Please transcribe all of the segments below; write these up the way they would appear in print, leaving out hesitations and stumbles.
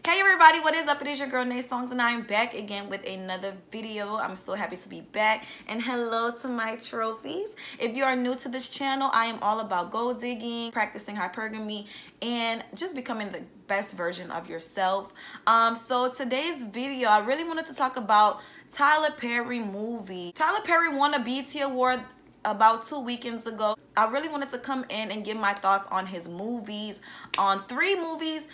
Hey everybody, what is up? It is your girl NaeSongz and I'm back again with another video. I'm so happy to be back, and hello to my trophies. If you are new to this channel, I am all about gold digging, practicing hypergamy, and just becoming the best version of yourself. So today's video, I really wanted to talk about Tyler Perry movie. Tyler Perry won a BET Award about 2 weekends ago. I really wanted to come in and give my thoughts on his movies, on 3 movies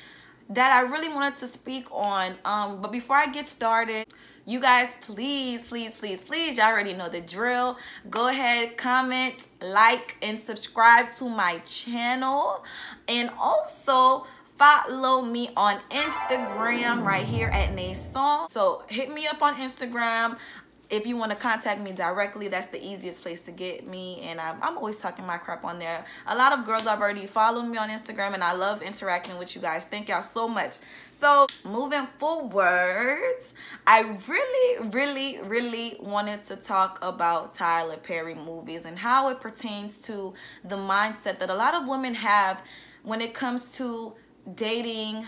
that I really wanted to speak on. But before I get started, you guys, please, y'all already know the drill. Go ahead, comment, like, and subscribe to my channel. And also follow me on Instagram right here at NaeSongz. So hit me up on Instagram. If you want to contact me directly, that's the easiest place to get me, and I'm always talking my crap on there. A lot of girls have already followed me on Instagram, and I love interacting with you guys. Thank y'all so much. So moving forwards, I really wanted to talk about Tyler Perry movies and how it pertains to the mindset that a lot of women have when it comes to dating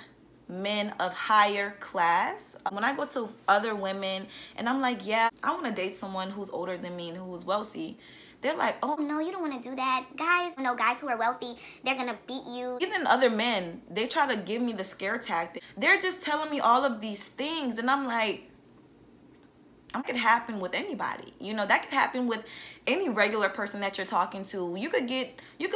men of higher class. When I go to other women and I'm like, yeah, I want to date someone who's older than me and who's wealthy, they're like, oh no, you don't want to do that. Guys who are wealthy, they're gonna beat you. Even other men, they try to give me the scare tactic. They're just telling me all of these things, and I'm like, that could happen with anybody. You know, that could happen with any regular person that you're talking to. You could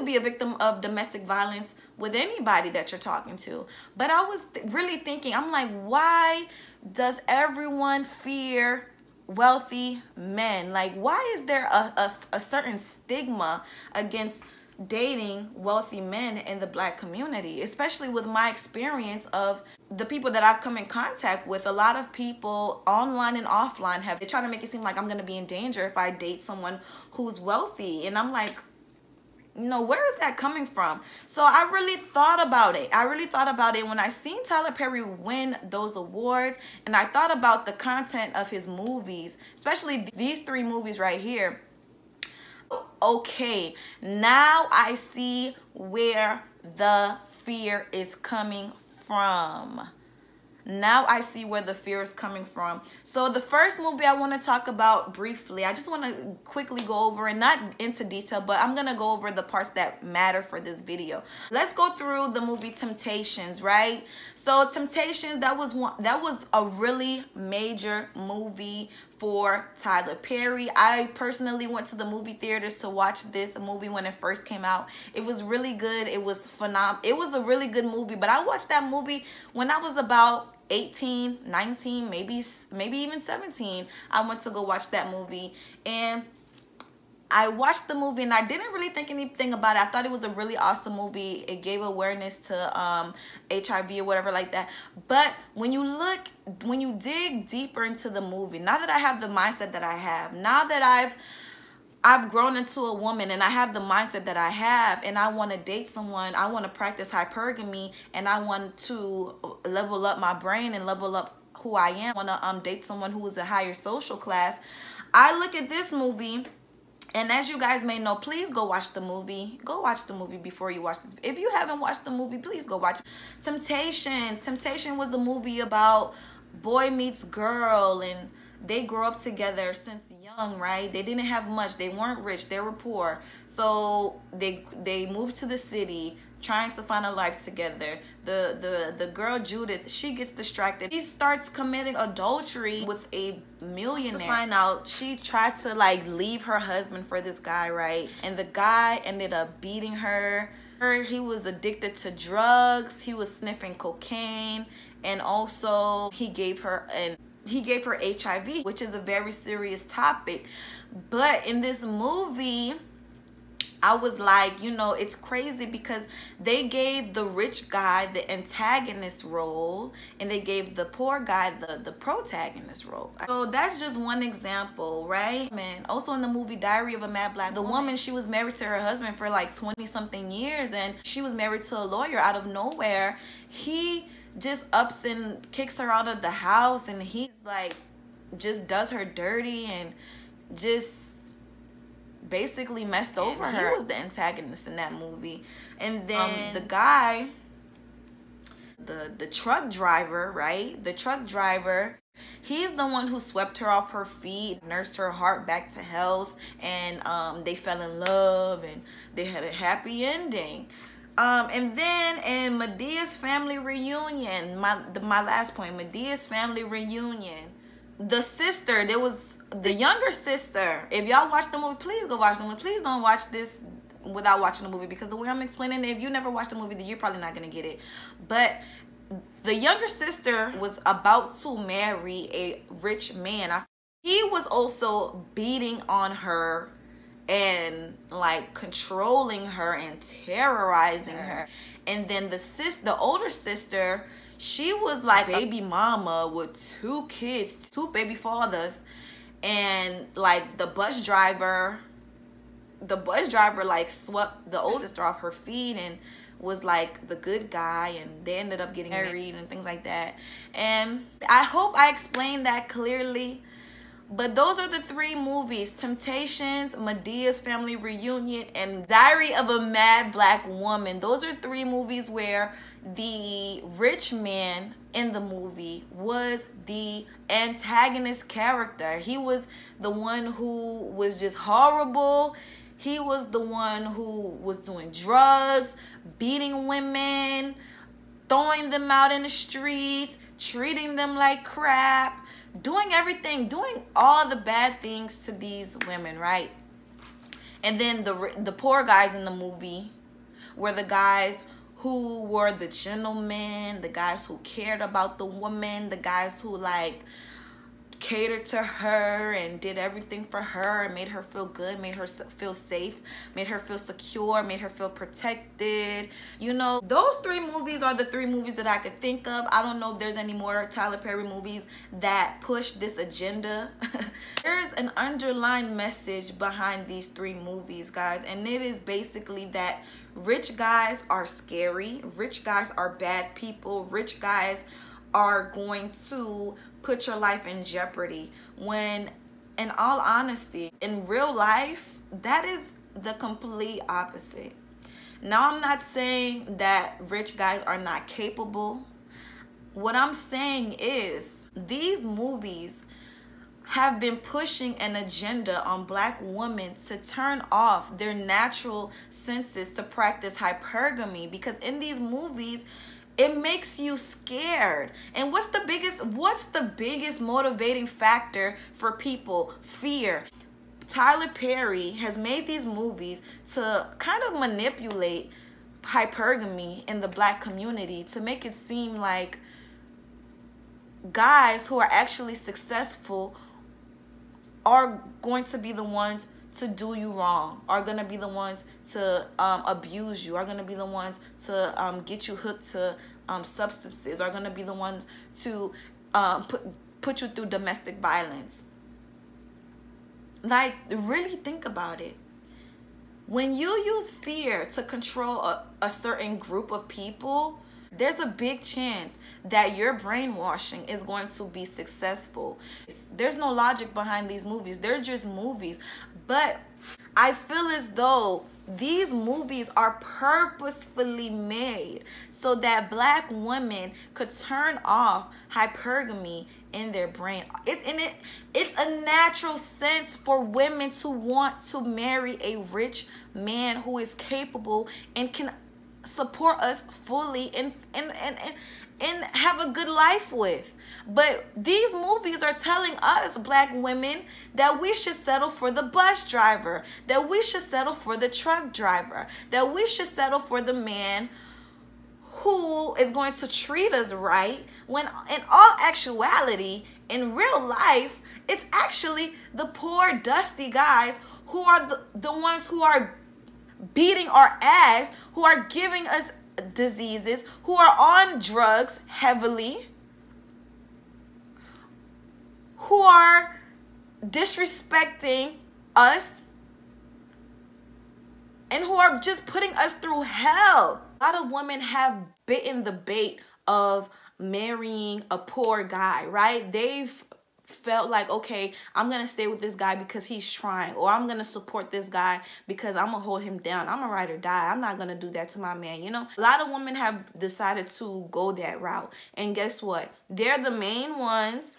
be a victim of domestic violence with anybody that you're talking to. But I was really thinking, I'm like, why does everyone fear wealthy men? Like, why is there a certain stigma against dating wealthy men in the Black community? Especially with my experience of the people that I've come in contact with. A lot of people online and offline they try to make it seem like I'm gonna be in danger if I date someone who's wealthy, and I'm like, no, where is that coming from? So I really thought about it. When I seen Tyler Perry win those awards, and I thought about the content of his movies, especially these 3 movies right here. Okay, now I see where the fear is coming from. So the first movie I want to talk about briefly, I just want to quickly go over, and not into detail, but I'm going to go over the parts that matter for this video. Let's go through the movie Temptations, right? So Temptations, that was a really major movie for Tyler Perry. I personally went to the movie theaters to watch this movie when it first came out. It was really good. It was phenomenal. It was a really good movie, but I watched that movie when I was about 18, 19, maybe even 17. I went to go watch that movie, and I watched the movie and I didn't really think anything about it. I thought it was a really awesome movie. It gave awareness to HIV or whatever like that. But when you dig deeper into the movie, now that I have the mindset that I have, now that I've grown into a woman and I have the mindset that I have, and I want to date someone, I want to practice hypergamy, and I want to level up my brain and level up who I am. I want to date someone who is a higher social class. I look at this movie, and as you guys may know, please go watch the movie. Go watch the movie before you watch this. If you haven't watched the movie, please go watch it. Temptation was a movie about boy meets girl, and they grow up together since young, right? They didn't have much. They weren't rich. They were poor. So they moved to the city trying to find a life together. The girl Judith, she gets distracted. She starts committing adultery with a millionaire. To find out, she tried to like leave her husband for this guy, right? And the guy ended up beating her. He was addicted to drugs. He was sniffing cocaine, and also he gave her HIV, which is a very serious topic. But in this movie, I was like, you know, it's crazy because they gave the rich guy the antagonist role, and they gave the poor guy the protagonist role. So that's just one example, right? Man, also in the movie Diary of a Mad Black Woman, she was married to her husband for like 20-something years, and she was married to a lawyer. Out of nowhere, he just ups and kicks her out of the house, and he's like just does her dirty and just basically messed over her. He was the antagonist in that movie. And then the guy the truck driver, right? The truck driver, he's the one who swept her off her feet, nursed her heart back to health, and they fell in love and they had a happy ending. And then in Madea's family reunion, my last point, Madea's family reunion, the sister, there was the younger sister. If y'all watch the movie, please go watch the movie. Please don't watch this without watching the movie, because the way I'm explaining it, if you never watched the movie, then you're probably not gonna get it. But the younger sister was about to marry a rich man. He was also beating on her and like controlling her and terrorizing her. And then the older sister, she was like a baby mama with 2 kids, 2 baby fathers. And like the bus driver like swept the older sister off her feet and was like the good guy, and they ended up getting married and things like that. And I hope I explained that clearly. But those are the 3 movies: Temptations, Madea's Family Reunion, and Diary of a Mad Black Woman. Those are 3 movies where the rich man in the movie was the antagonist character. He was the one who was just horrible. He was the one who was doing drugs, beating women, throwing them out in the streets, treating them like crap, doing everything, doing all the bad things to these women, right? And then the poor guys in the movie were the guys who were the gentlemen, the guys who cared about the woman, the guys who like catered to her and did everything for her and made her feel good, made her feel safe, made her feel secure, made her feel protected. You know, those 3 movies are the 3 movies that I could think of. I don't know if there's any more Tyler Perry movies that push this agenda. There's an underlying message behind these 3 movies, guys, and it is basically that rich guys are scary, rich guys are bad people, rich guys are going to put your life in jeopardy, when in all honesty, in real life, that is the complete opposite. Now, I'm not saying that rich guys are not capable. What I'm saying is these movies have been pushing an agenda on black women to turn off their natural senses to practice hypergamy, because in these movies it makes you scared. And what's the biggest motivating factor for people? Fear. Tyler Perry has made these movies to kind of manipulate hypergamy in the black community, to make it seem like guys who are actually successful are going to be the ones to do you wrong, are going to be the ones to abuse you, are going to be the ones to get you hooked to substances, are going to be the ones to put you through domestic violence. Like, really think about it. When you use fear to control a certain group of people, there's a big chance that your brainwashing is going to be successful. There's no logic behind these movies. They're just movies. But I feel as though these movies are purposefully made so that black women could turn off hypergamy in their brain. It's a natural sense for women to want to marry a rich man who is capable and can support us fully and have a good life with. But these movies are telling us, black women, that we should settle for the bus driver, that we should settle for the truck driver, that we should settle for the man who is going to treat us right, when in all actuality, in real life, it's actually the poor, dusty guys who are the ones who are beating our ass, who are giving us diseases, who are on drugs heavily, who are disrespecting us, and who are just putting us through hell. A lot of women have bitten the bait of marrying a poor guy, right? They've felt like, okay, I'm gonna stay with this guy because he's trying, or I'm gonna support this guy because I'm gonna hold him down. I'm a ride or die. I'm not gonna do that to my man. You know, a lot of women have decided to go that route, and guess what? They're the main ones.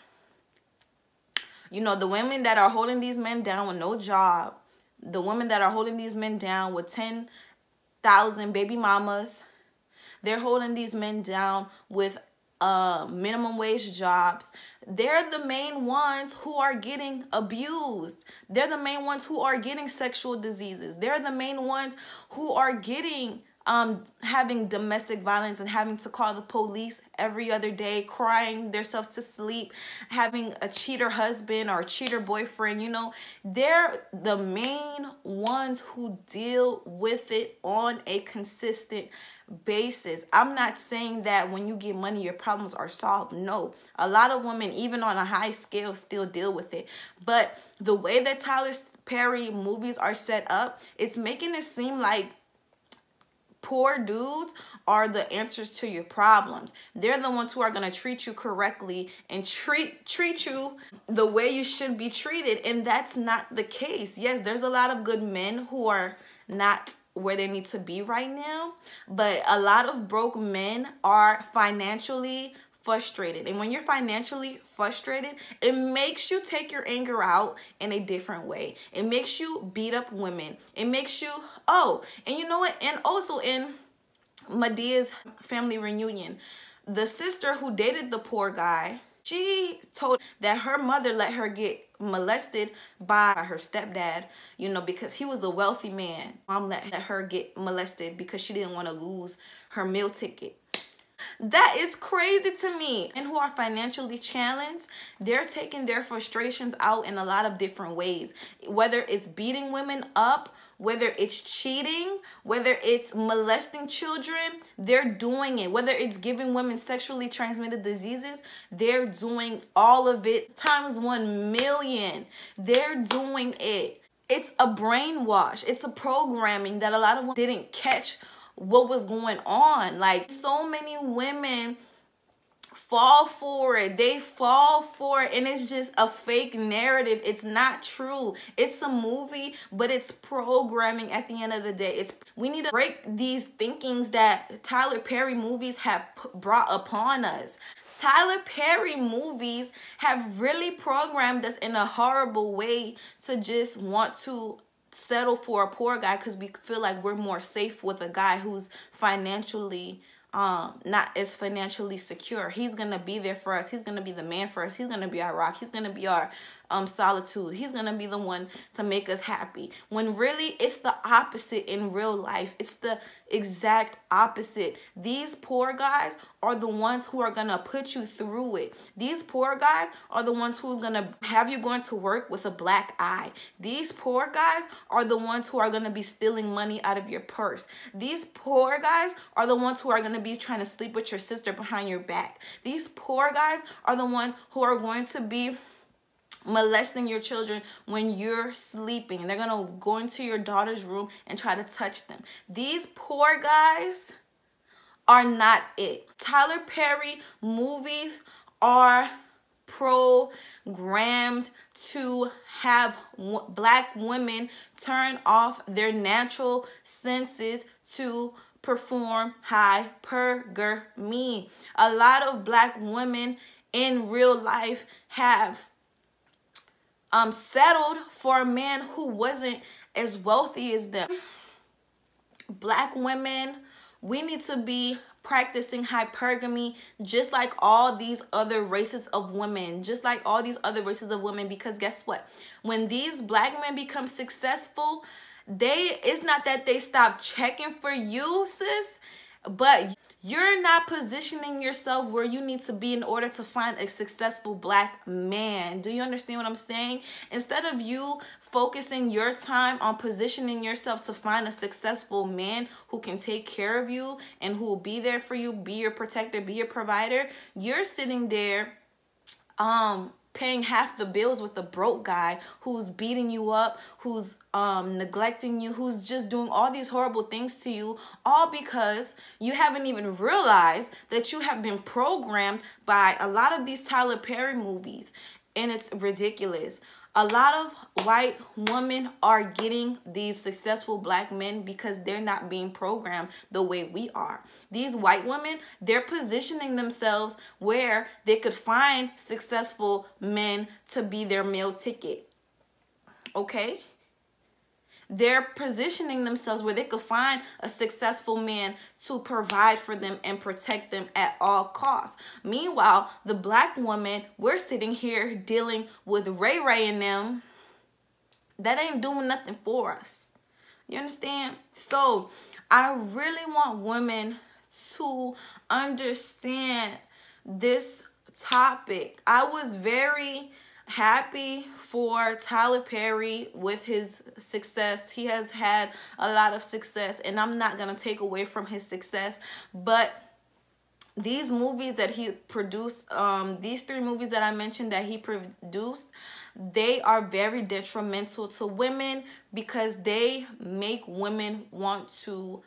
You know, the women that are holding these men down with no job, the women that are holding these men down with 10,000 baby mamas, they're holding these men down with minimum wage jobs. They're the main ones who are getting abused. They're the main ones who are getting sexual diseases. They're the main ones who are getting having domestic violence and having to call the police every other day, crying themselves to sleep, having a cheater husband or a cheater boyfriend. You know, they're the main ones who deal with it on a consistent basis. I'm not saying that when you get money your problems are solved. No, a lot of women, even on a high scale, still deal with it. But the way that Tyler Perry movies are set up, it's making it seem like poor dudes are the answers to your problems. They're the ones who are going to treat you correctly and treat you the way you should be treated, and that's not the case. Yes, there's a lot of good men who are not where they need to be right now, but a lot of broke men are financially frustrated. And when you're financially frustrated, it makes you take your anger out in a different way. It makes you beat up women. It makes you, oh, and you know what? And also in Medea's family reunion, the sister who dated the poor guy, she told that her mother let her get molested by her stepdad, you know, because he was a wealthy man. Mom let her get molested because she didn't want to lose her meal ticket. That is crazy to me. And who are financially challenged, they're taking their frustrations out in a lot of different ways. Whether it's beating women up, whether it's cheating, whether it's molesting children, they're doing it. Whether it's giving women sexually transmitted diseases, they're doing all of it times 1,000,000. They're doing it. It's a brainwash. It's a programming that a lot of women didn't catch what was going on. Like, so many women fall for it. They fall for it, and it's just a fake narrative. It's not true. It's a movie, but it's programming at the end of the day. We need to break these thinkings that Tyler Perry movies have brought upon us. Tyler Perry movies have really programmed us in a horrible way to just want to settle for a poor guy because we feel like we're more safe with a guy who's financially not as financially secure. He's gonna be there for us. He's gonna be the man for us. He's gonna be our rock. He's gonna be our solitude. He's gonna be the one to make us happy, when really it's the opposite in real life. It's the exact opposite. These poor guys are the ones who are gonna put you through it. These poor guys are the ones who's gonna have you going to work with a black eye. These poor guys are the ones who are gonna be stealing money out of your purse. These poor guys are the ones who are gonna be trying to sleep with your sister behind your back. These poor guys are the ones who are going to be molesting your children when you're sleeping, and they're gonna go into your daughter's room and try to touch them. These poor guys are not it. Tyler Perry movies are programmed to have black women turn off their natural senses to perform hypergamy. A lot of black women in real life have settled for a man who wasn't as wealthy as them. Black women, we need to be practicing hypergamy just like all these other races of women, because guess what? When these black men become successful, it's not that they stop checking for you, sis, but you're not positioning yourself where you need to be in order to find a successful black man. Do you understand what I'm saying? Instead of you focusing your time on positioning yourself to find a successful man who can take care of you and who will be there for you, be your protector, be your provider, you're sitting there paying half the bills with a broke guy who's beating you up, who's neglecting you, who's just doing all these horrible things to you, all because you haven't even realized that you have been programmed by a lot of these Tyler Perry movies. and it's ridiculous. A lot of white women are getting these successful black men because they're not being programmed the way we are. These white women, they're positioning themselves where they could find successful men to be their meal ticket. Okay? They're positioning themselves where they could find a successful man to provide for them and protect them at all costs. Meanwhile, the black woman, we're sitting here dealing with Ray Ray and them. That ain't doing nothing for us. You understand? So I really want women to understand this topic. I was very happy for Tyler Perry with his success. He has had a lot of success, and I'm not going to take away from his success, but these movies that he produced, these 3 movies that I mentioned that he produced, they are very detrimental to women because they make women want to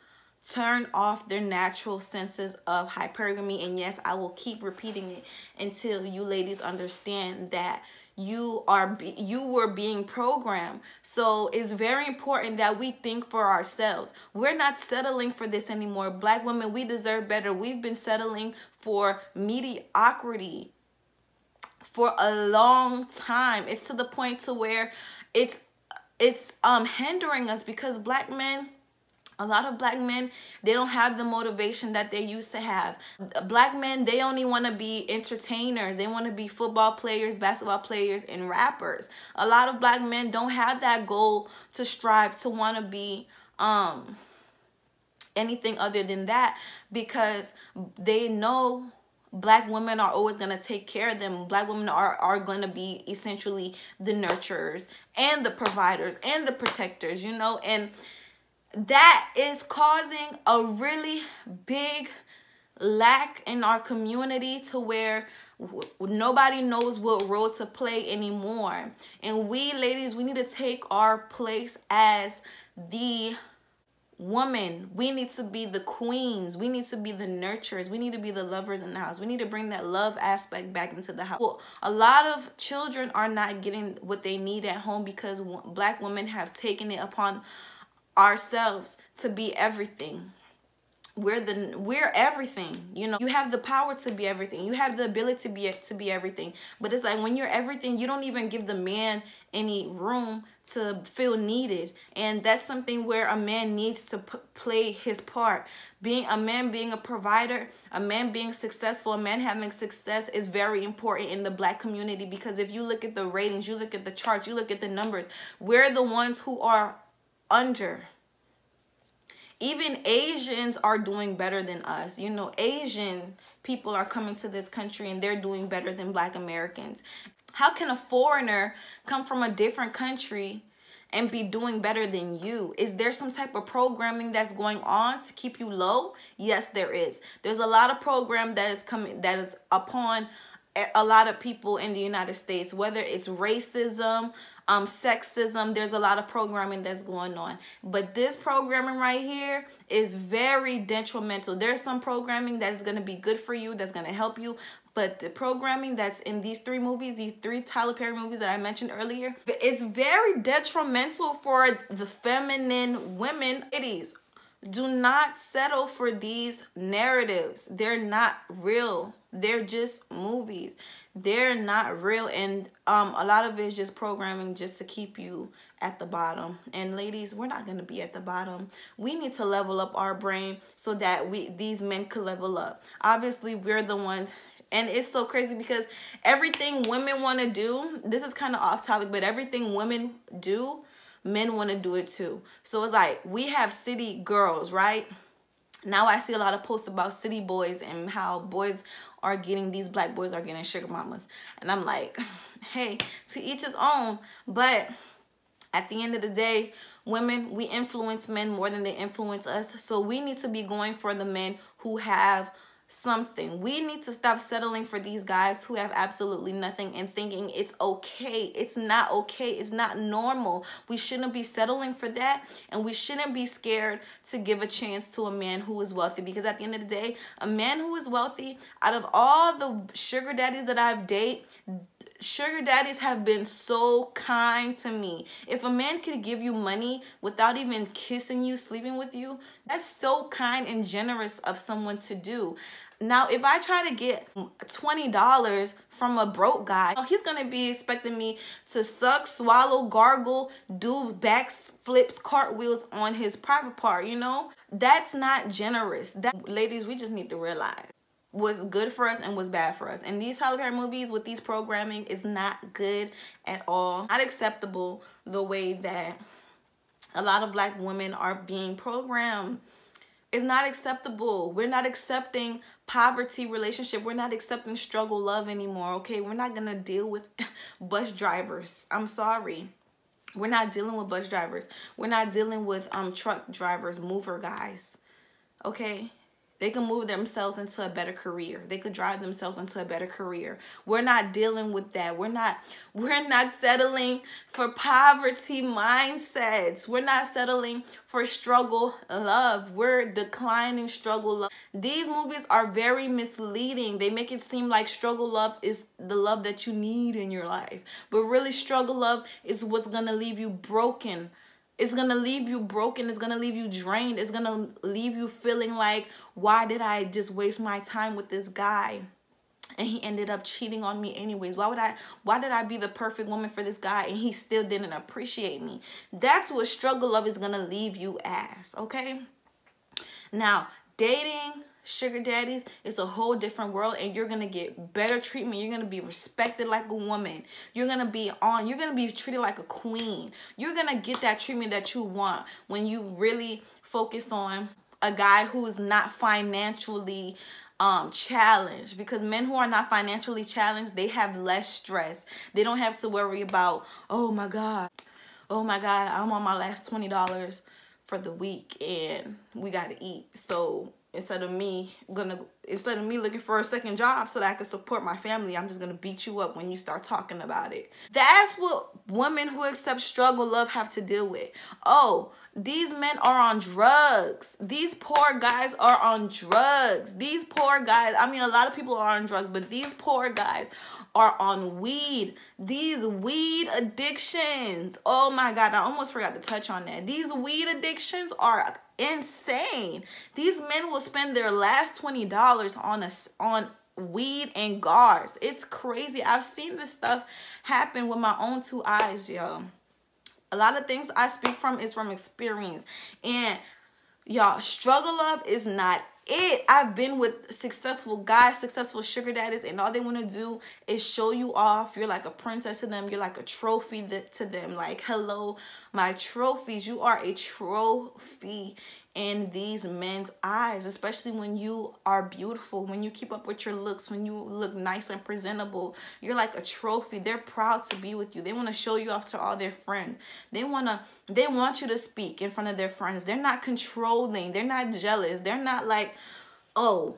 turn off their natural senses of hypergamy. And yes, I will keep repeating it until you ladies understand that you were being programmed. So it's very important that we think for ourselves. We're not settling for this anymore. Black women, we deserve better. We've been settling for mediocrity for a long time. It's to the point to where it's hindering us because black men, a lot of black men, they don't have the motivation that they used to have. Black men, they only want to be entertainers. They want to be football players, basketball players, and rappers. A lot of black men don't have that goal to strive to want to be anything other than that because they know black women are always going to take care of them. Black women are going to be essentially the nurturers and the providers and the protectors, you know, and that is causing a really big lack in our community to where nobody knows what role to play anymore. And we ladies, we need to take our place as the woman. We need to be the queens. We need to be the nurturers. We need to be the lovers in the house. We need to bring that love aspect back into the house. Well, a lot of children are not getting what they need at home because black women have taken it upon ourselves to be everything. We're everything, you know. You have the power to be everything. You have the ability to be everything. But it's like when you're everything, you don't even give the man any room to feel needed. And that's something where a man needs to play his part. Being a provider, a man being successful, a man having success is very important in the black community because if you look at the ratings, you look at the charts, you look at the numbers, we're the ones who are under. Even Asians are doing better than us. You know, Asian people are coming to this country and they're doing better than black Americans. How can a foreigner come from a different country and be doing better than you? Is there some type of programming that's going on to keep you low? Yes, there is. There's a lot of program that is upon a lot of people in the United States, whether it's racism, sexism. There's a lot of programming that's going on, but this programming right here is very detrimental. There's some programming that's going to be good for you, that's going to help you, but the programming that's in these 3 movies, these 3 Tyler Perry movies that I mentioned earlier, it's very detrimental for the feminine women. Ladies, do not settle for these narratives. They're not real. They're just movies. They're not real, and a lot of it is just programming just to keep you at the bottom. And ladies, we're not going to be at the bottom. We need to level up our brain so that these men could level up. Obviously, we're the ones, and it's so crazy because everything women want to do, this is kind of off topic, but everything women do, men want to do it too. So it's like we have city girls, right? Now I see a lot of posts about city boys and how boys are getting, these black boys are getting sugar mamas. And I'm like, hey, to each his own. But at the end of the day, women, we influence men more than they influence us. So we need to be going for the men who have something. We need to stop settling for these guys who have absolutely nothing and thinking it's okay. It's not okay. It's not normal. We shouldn't be settling for that, and we shouldn't be scared to give a chance to a man who is wealthy, because at the end of the day, a man who is wealthy, out of all the sugar daddies that I've dated, Sugar daddies have been so kind to me. If a man could give you money without even kissing you, sleeping with you, that's so kind and generous of someone to do. Now, if I try to get $20 from a broke guy, he's going to be expecting me to suck, swallow, gargle, do back flips, cartwheels on his private part, you know? That's not generous. That, ladies, we just need to realize what's good for us and what's bad for us. And these Hollywood movies with these programming is not good at all. Not acceptable the way that a lot of black women are being programmed. It's not acceptable. We're not accepting poverty relationship. We're not accepting struggle love anymore, okay? We're not gonna deal with bus drivers. I'm sorry. We're not dealing with bus drivers. We're not dealing with truck drivers, mover guys, okay? They can move themselves into a better career. They could drive themselves into a better career. We're not dealing with that. We're not settling for poverty mindsets. We're not settling for struggle love. We're declining struggle love. These movies are very misleading. They make it seem like struggle love is the love that you need in your life. But really, struggle love is what's gonna leave you broken. It's going to leave you broken. It's going to leave you drained. It's going to leave you feeling like, why did I just waste my time with this guy? And he ended up cheating on me anyways. Why did I be the perfect woman for this guy and he still didn't appreciate me? That's what struggle love is going to leave you as, okay? Now, dating sugar daddies is a whole different world, and you're gonna get better treatment. You're gonna be respected like a woman. You're gonna be treated like a queen. You're gonna get that treatment that you want when you really focus on a guy who is not financially challenged. Because men who are not financially challenged, they have less stress. They don't have to worry about, oh my god, I'm on my last $20 for the week and we gotta eat. So instead of me looking for a second job so that I can support my family, I'm just gonna beat you up when you start talking about it. That's what women who accept struggle love have to deal with. Oh, these men are on drugs. These poor guys are on drugs. These poor guys, I mean, a lot of people are on drugs, but these poor guys are on weed. These weed addictions. Oh my God, I almost forgot to touch on that. These weed addictions are insane. These men will spend their last $20 on weed and gars. It's crazy. I've seen this stuff happen with my own two eyes, yo. A lot of things I speak from is from experience. And y'all, struggle love is not it. I've been with successful guys, successful sugar daddies, and all they want to do is show you off. You're like a princess to them. You're like a trophy to them. Like, hello, my trophies. You are a trophy in these men's eyes, especially when you are beautiful, when you keep up with your looks, when you look nice and presentable. You're like a trophy. They're proud to be with you. They want to show you off to all their friends. They want you to speak in front of their friends. They're not controlling. They're not jealous. They're not like, oh,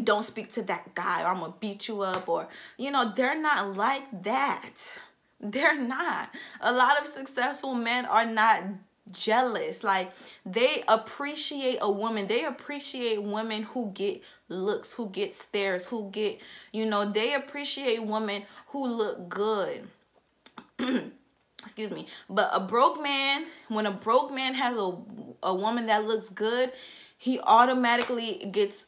don't speak to that guy or I'm gonna beat you up, or, you know, they're not like that. They're not. A lot of successful men are not jealous. Like, they appreciate a woman. They appreciate women who get looks, who get stares, who get, you know, they appreciate women who look good. Excuse me. But a broke man, when a broke man has a woman that looks good, he automatically gets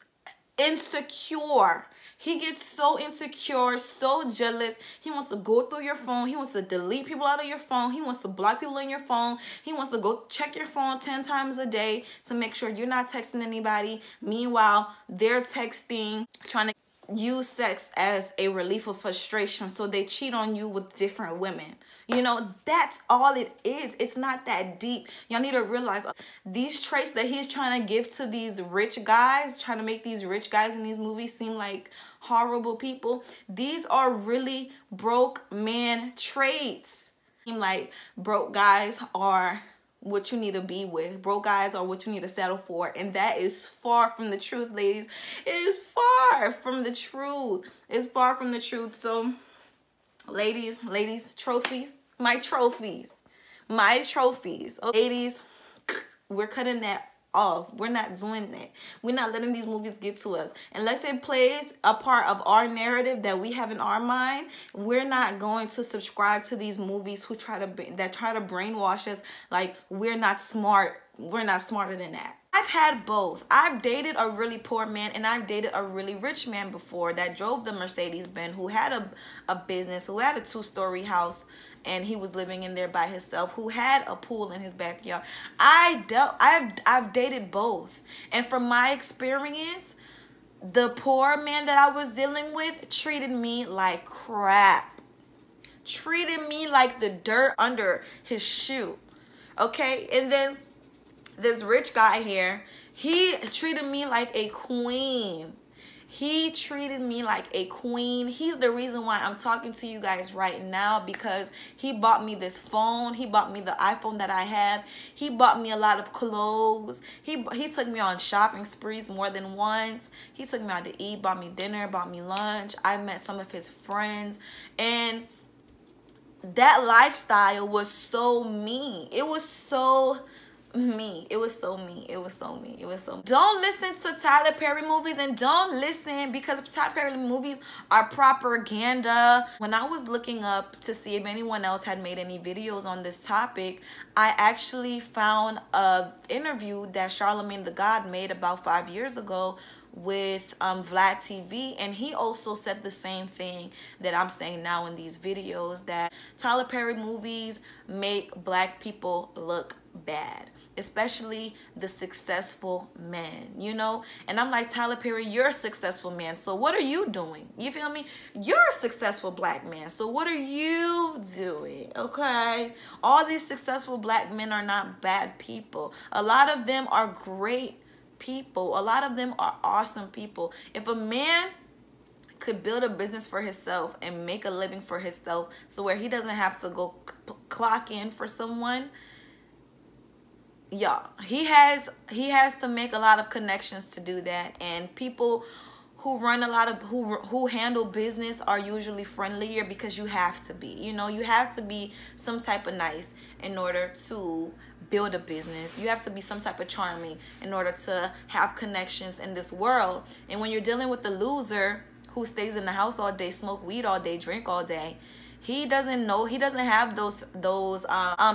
insecure. He gets so insecure, so jealous. He wants to go through your phone. He wants to delete people out of your phone. He wants to block people in your phone. He wants to go check your phone 10 times a day to make sure you're not texting anybody. Meanwhile, they're texting, trying to use sex as a relief of frustration. So they cheat on you with different women. You know, that's all it is. It's not that deep. Y'all need to realize these traits that he's trying to give to these rich guys, trying to make these rich guys in these movies seem like horrible people. These are really broke man traits. Like, broke guys are what you need to be with. Broke guys are what you need to settle for. And that is far from the truth, ladies. It is far from the truth. It's far from the truth. So, ladies, trophies, my trophies. Okay, ladies, we're cutting that off. We're not doing that. We're not letting these movies get to us. Unless it plays a part of our narrative that we have in our mind, we're not going to subscribe to these movies who try to brainwash us like we're not smart. We're not smarter than that. I've had both. I've dated a really poor man and I've dated a really rich man before that drove the Mercedes-Benz, who had a business, who had a 2-story house, and he was living in there by himself, who had a pool in his backyard. I've dated both. And from my experience, the poor man that I was dealing with treated me like crap. Treated me like the dirt under his shoe. Okay? And then this rich guy here, he treated me like a queen. He treated me like a queen. He's the reason why I'm talking to you guys right now, because he bought me this phone. He bought me the iPhone that I have. He bought me a lot of clothes. He took me on shopping sprees more than once. He took me out to eat, bought me dinner, bought me lunch. I met some of his friends, and that lifestyle was so me. It was so me. It was so me. It was so me. It was so me. Don't listen to Tyler Perry movies, and don't listen because Tyler Perry movies are propaganda. When I was looking up to see if anyone else had made any videos on this topic, I actually found an interview that Charlamagne the God made about 5 years ago with Vlad TV, and he also said the same thing that I'm saying now in these videos, that Tyler Perry movies make black people look bad, especially the successful men, you know. And I'm like, Tyler Perry, you're a successful man, so what are you doing? You feel me? You're a successful black man, so what are you doing? Okay, all these successful black men are not bad people. A lot of them are great people. A lot of them are awesome people. If a man could build a business for himself and make a living for himself, so where he doesn't have to go clock in for someone, yeah, he has to make a lot of connections to do that. And people who run a lot of who handle business are usually friendlier, because you have to be, you know, you have to be some type of nice in order to build a business. You have to be some type of charming in order to have connections in this world. And when you're dealing with the loser who stays in the house all day, smoke weed all day, drink all day, he doesn't have those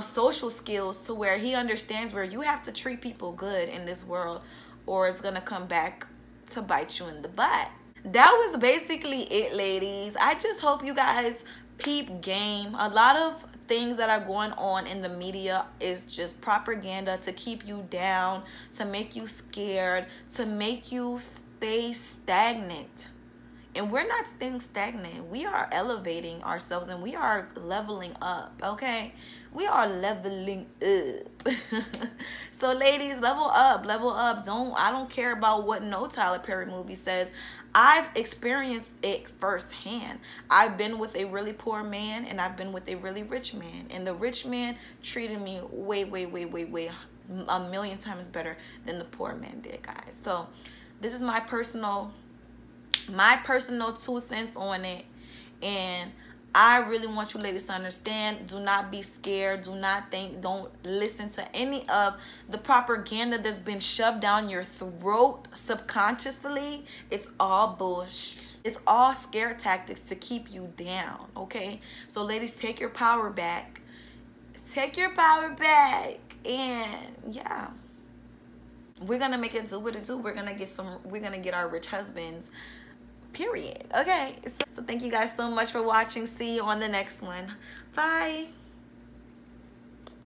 social skills to where he understands where you have to treat people good in this world, or it's gonna come back to bite you in the butt. That was basically it, ladies. I just hope you guys peep game. A lot of things that are going on in the media is just propaganda to keep you down, to make you scared, to make you stay stagnant. And we're not staying stagnant. We are elevating ourselves and we are leveling up, okay? We are leveling up. So ladies, level up, level up. I don't care about what no Tyler Perry movie says. I've experienced it firsthand. I've been with a really poor man and I've been with a really rich man. And the rich man treated me way, a million times better than the poor man did, guys. So this is my personal 2 cents on it, and I really want you ladies to understand, do not be scared, don't listen to any of the propaganda that's been shoved down your throat subconsciously. It's all bullshit. It's all scare tactics to keep you down, okay? So ladies, take your power back. Take your power back, and yeah, we're gonna make it do what it do. We're gonna get our rich husbands, period. Okay, so thank you guys so much for watching. See you on the next one. Bye.